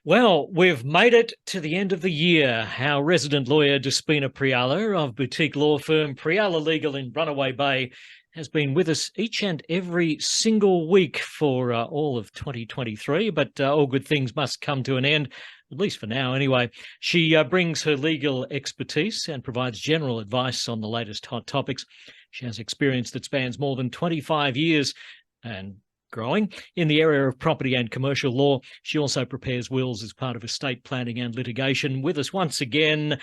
Well, we've made it to the end of the year. Our resident lawyer, Despina Priala of boutique law firm Priala Legal in Runaway Bay, has been with us each and every single week for all of 2023, but all good things must come to an end, at least for now anyway. She brings her legal expertise and provides general advice on the latest hot topics. She has experience that spans more than 25 years and growing in the area of property and commercial law. She also prepares wills as part of estate planning and litigation. With us once again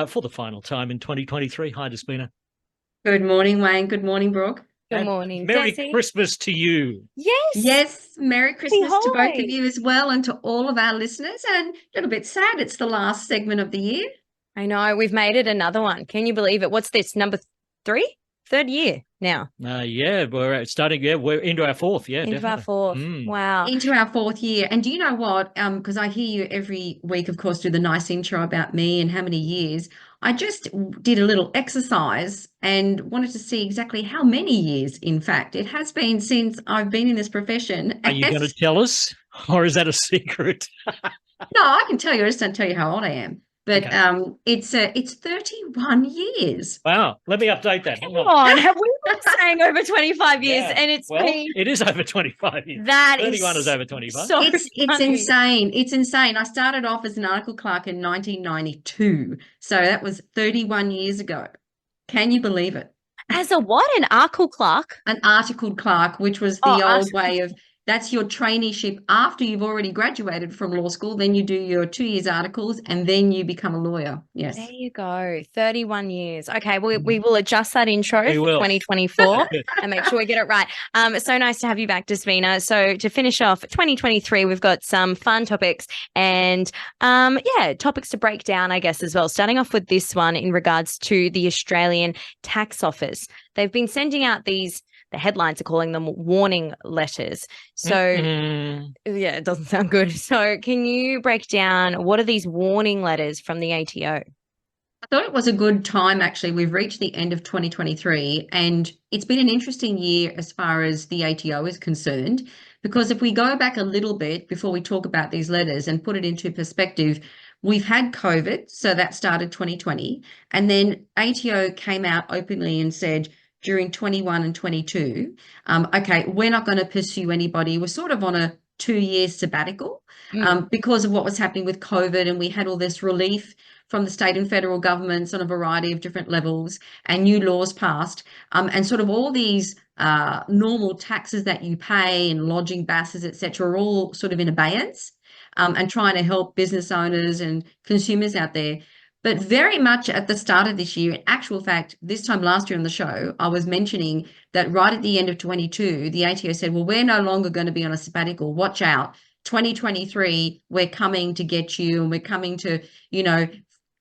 for the final time in 2023. Hi, Despina. Good morning, Wayne. Good morning, Brooke. Good morning, Merry Desi. Christmas to you. Yes, Merry Christmas to both of holidays. you as well, and to all of our listeners. And a little bit sad, it's the last segment of the year. I know, we've made it another one. Can you believe it? What's this, number 3? Third year now. Yeah, we're starting. Yeah, we're into our fourth. Yeah, Into definitely. our fourth. Wow. Into our fourth year. And do you know what? Because I hear you every week, of course, do the nice intro about me and how many years. I just did a little exercise and wanted to see exactly how many years, in fact, it has been since I've been in this profession. Are you going to tell us, or is that a secret? No, I can tell you. I just don't tell you how old I am. But Okay. it's 31 years. Wow, let me update that. Come on, have we been saying over 25 years? Yeah. And it's Well, been it is over 25 years. that 31 is is over 25. so It's funny. insane. It's insane. I started off as an article clerk in 1992. So that was 31 years ago. Can you believe it? As a what? An ARCL clerk? An articled clerk, which was the Oh, old way of, that's your traineeship after you've already graduated from law school. Then you do your 2 years articles and then you become a lawyer. Yes. There you go. 31 years. Okay, we will adjust that intro We for will. 2024 and make sure we get it right. It's so nice to have you back, Despina. So to finish off 2023, we've got some fun topics and topics to break down, I guess, as well. Starting off with this one in regards to the Australian Tax Office. They've been sending out the headlines are calling them warning letters. So, yeah, it doesn't sound good. So can you break down what are these warning letters from the ATO? I thought it was a good time, actually. We've reached the end of 2023, and it's been an interesting year as far as the ATO is concerned, because if we go back a little bit before we talk about these letters and put it into perspective, we've had COVID, so that started 2020, and then ATO came out openly and said, during 21 and 22, okay, we're not going to pursue anybody. We're sort of on a 2-year sabbatical because of what was happening with COVID, and we had all this relief from the state and federal governments on a variety of different levels, and new laws passed, and sort of all these normal taxes that you pay and lodging basses, etc., are all sort of in abeyance, and trying to help business owners and consumers out there. But very much at the start of this year, in actual fact, this time last year on the show, I was mentioning that right at the end of 22, the ATO said, well, we're no longer going to be on a sabbatical. Watch out. 2023, we're coming to get you, and we're coming to,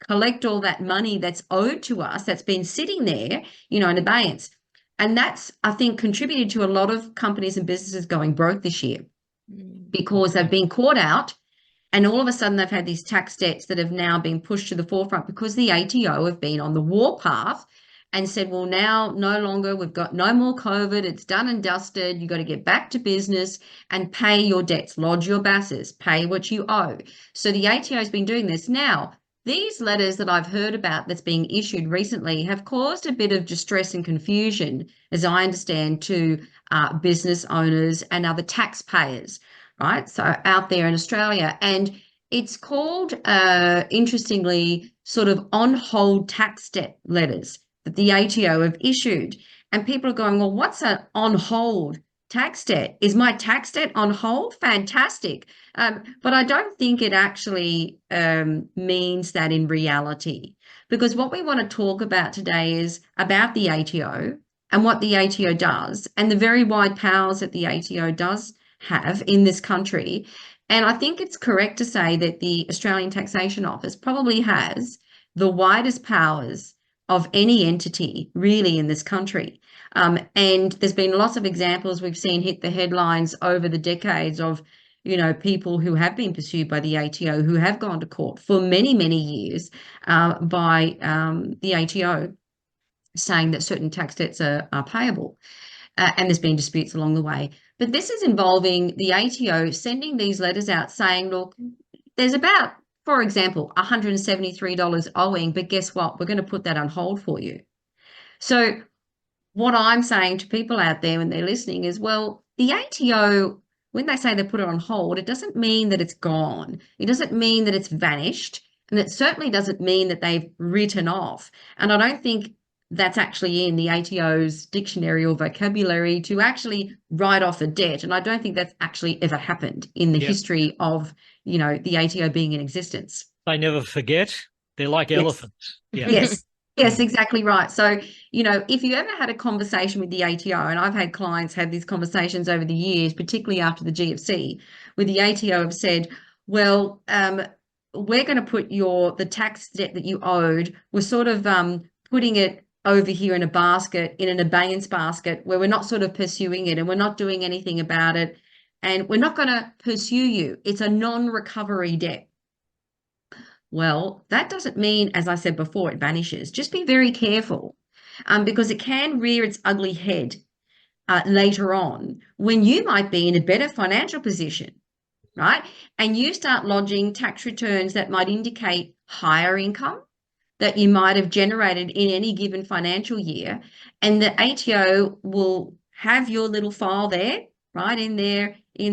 collect all that money that's owed to us, that's been sitting there, in abeyance. And that's, I think, contributed to a lot of companies and businesses going broke this year because they've been caught out. And all of a sudden, they've had these tax debts that have now been pushed to the forefront because the ATO have been on the warpath and said, well, now no longer, we've got no more COVID, it's done and dusted, you've got to get back to business and pay your debts, lodge your basses, pay what you owe. So the ATO has been doing this. Now, these letters that I've heard about that's being issued recently have caused a bit of distress and confusion, as I understand, to business owners and other taxpayers. Right, so out there in Australia, and it's called, interestingly, sort of on-hold tax debt letters that the ATO have issued. And people are going, well, what's an on-hold tax debt? Is my tax debt on hold? Fantastic. But I don't think it actually means that in reality, because what we want to talk about today is about the ATO and what the ATO does and the very wide powers that the ATO does have in this country. And I think it's correct to say that the Australian Taxation Office probably has the widest powers of any entity really in this country. And there's been lots of examples we've seen hit the headlines over the decades of, people who have been pursued by the ATO, who have gone to court for many, many years by the ATO saying that certain tax debts are payable. And there's been disputes along the way. But this is involving the ATO sending these letters out saying, look, there's about, for example, $173 owing, but guess what? We're going to put that on hold for you. So what I'm saying to people out there when they're listening is, well, the ATO, when they say they put it on hold, it doesn't mean that it's gone. It doesn't mean that it's vanished. And it certainly doesn't mean that they've written off. And I don't think that's actually in the ATO's dictionary or vocabulary to actually write off a debt. And I don't think that's actually ever happened in the history of, the ATO being in existence. They never forget. They're like elephants. Yeah. Yes, exactly right. So, if you ever had a conversation with the ATO, and I've had clients have these conversations over the years, particularly after the GFC, where the ATO have said, well, we're going to put the tax debt that you owed, we're sort of putting it over here in a basket, in an abeyance basket, where we're not sort of pursuing it and we're not doing anything about it. And we're not going to pursue you. It's a non-recovery debt. Well, that doesn't mean, as I said before, it vanishes. Just be very careful because it can rear its ugly head later on when you might be in a better financial position, right? And you start lodging tax returns that might indicate higher income that you might have generated in any given financial year. And the ATO will have your little file there, right, in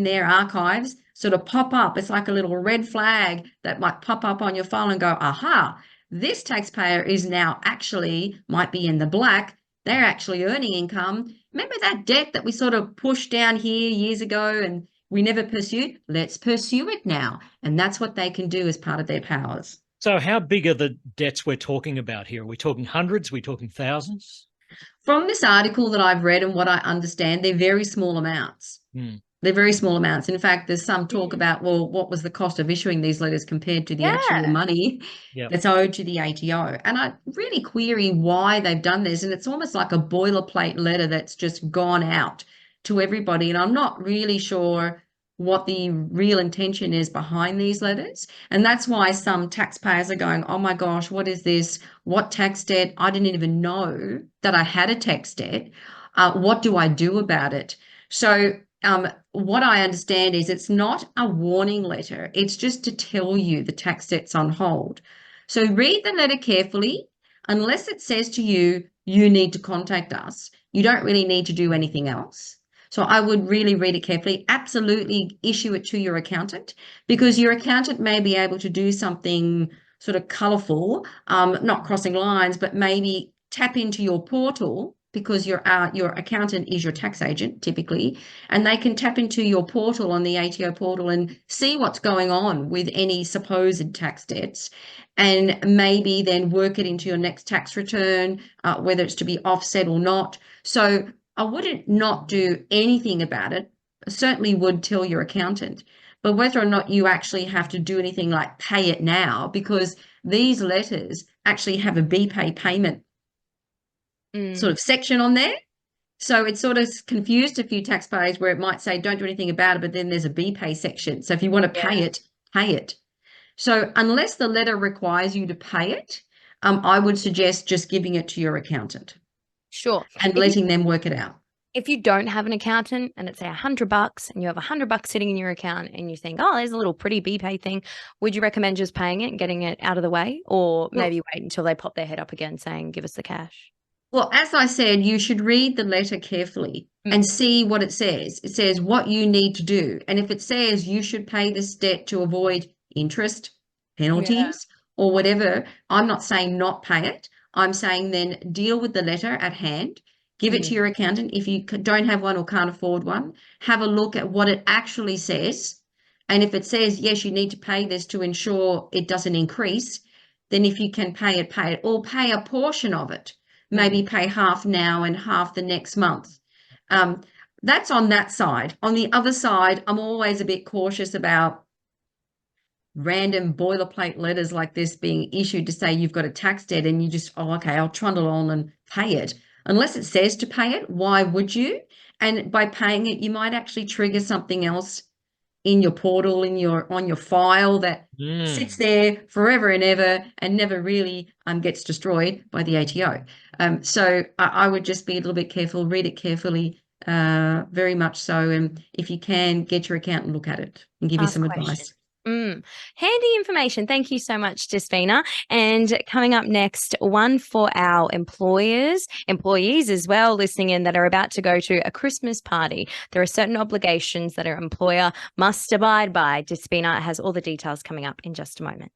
their archives, sort of pop up. It's like a little red flag that might pop up on your file and go, aha, this taxpayer is now actually might be in the black. They're actually earning income. Remember that debt that we sort of pushed down here years ago and we never pursued? Let's pursue it now. And that's what they can do as part of their powers. So how big are the debts we're talking about here? Are we talking hundreds? Are we talking thousands? From this article that I've read and what I understand, they're very small amounts. They're very small amounts. In fact, there's some talk about, well, what was the cost of issuing these letters compared to the actual money that's owed to the ATO? And I really query why they've done this. And it's almost like a boilerplate letter that's just gone out to everybody. And I'm not really sure what the real intention is behind these letters. And that's why some taxpayers are going, oh my gosh, what is this? What tax debt? I didn't even know that I had a tax debt. What do I do about it? So what I understand is it's not a warning letter. It's just to tell you the tax debt's on hold. So read the letter carefully. Unless it says to you, you need to contact us, you don't really need to do anything else. So I would really read it carefully. Absolutely issue it to your accountant because your accountant may be able to do something sort of colourful, not crossing lines, but maybe tap into your portal because your accountant is your tax agent typically, and they can tap into your portal on the ATO portal and see what's going on with any supposed tax debts and maybe then work it into your next tax return, whether it's to be offset or not. So I wouldn't not do anything about it. I certainly would tell your accountant, but whether or not you actually have to do anything like pay it now, because these letters actually have a BPay payment sort of section on there. So it sort of confused a few taxpayers where it might say don't do anything about it, but then there's a BPay section. So if you want to pay it, pay it. So unless the letter requires you to pay it, I would suggest just giving it to your accountant. Sure. And letting them work it out. If you don't have an accountant and it's say $100 and you have $100 sitting in your account and you think, oh, there's a little pretty BPay thing, would you recommend just paying it and getting it out of the way, or maybe wait until they pop their head up again saying, give us the cash? Well, as I said, you should read the letter carefully and see what it says. It says what you need to do. And if it says you should pay this debt to avoid interest, penalties, or whatever, I'm not saying not pay it. I'm saying then deal with the letter at hand, give it to your accountant. If you don't have one or can't afford one, have a look at what it actually says. And if it says, yes, you need to pay this to ensure it doesn't increase, then if you can pay it, or pay a portion of it. Maybe pay half now and half the next month. That's on that side. On the other side, I'm always a bit cautious about random boilerplate letters like this being issued to say you've got a tax debt and you just, oh, okay, I'll trundle on and pay it. Unless it says to pay it, why would you? And by paying it, you might actually trigger something else in your portal, on your file that sits there forever and ever and never really gets destroyed by the ATO. So I would just be a little bit careful, read it carefully, very much so. And if you can, get your accountant, look at it and give you some advice. Handy information. Thank you so much, Despina. And coming up next, one for our employees as well, listening in, that are about to go to a Christmas party. There are certain obligations that our employer must abide by. Despina has all the details coming up in just a moment.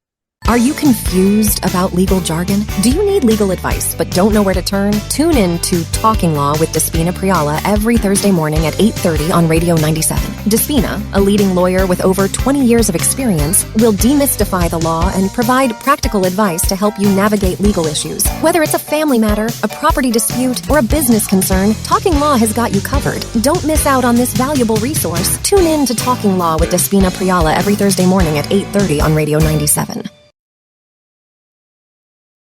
Are you confused about legal jargon? Do you need legal advice but don't know where to turn? Tune in to Talking Law with Despina Priala every Thursday morning at 8:30 on Radio 97. Despina, a leading lawyer with over 20 years of experience, will demystify the law and provide practical advice to help you navigate legal issues. Whether it's a family matter, a property dispute, or a business concern, Talking Law has got you covered. Don't miss out on this valuable resource. Tune in to Talking Law with Despina Priala every Thursday morning at 8:30 on Radio 97.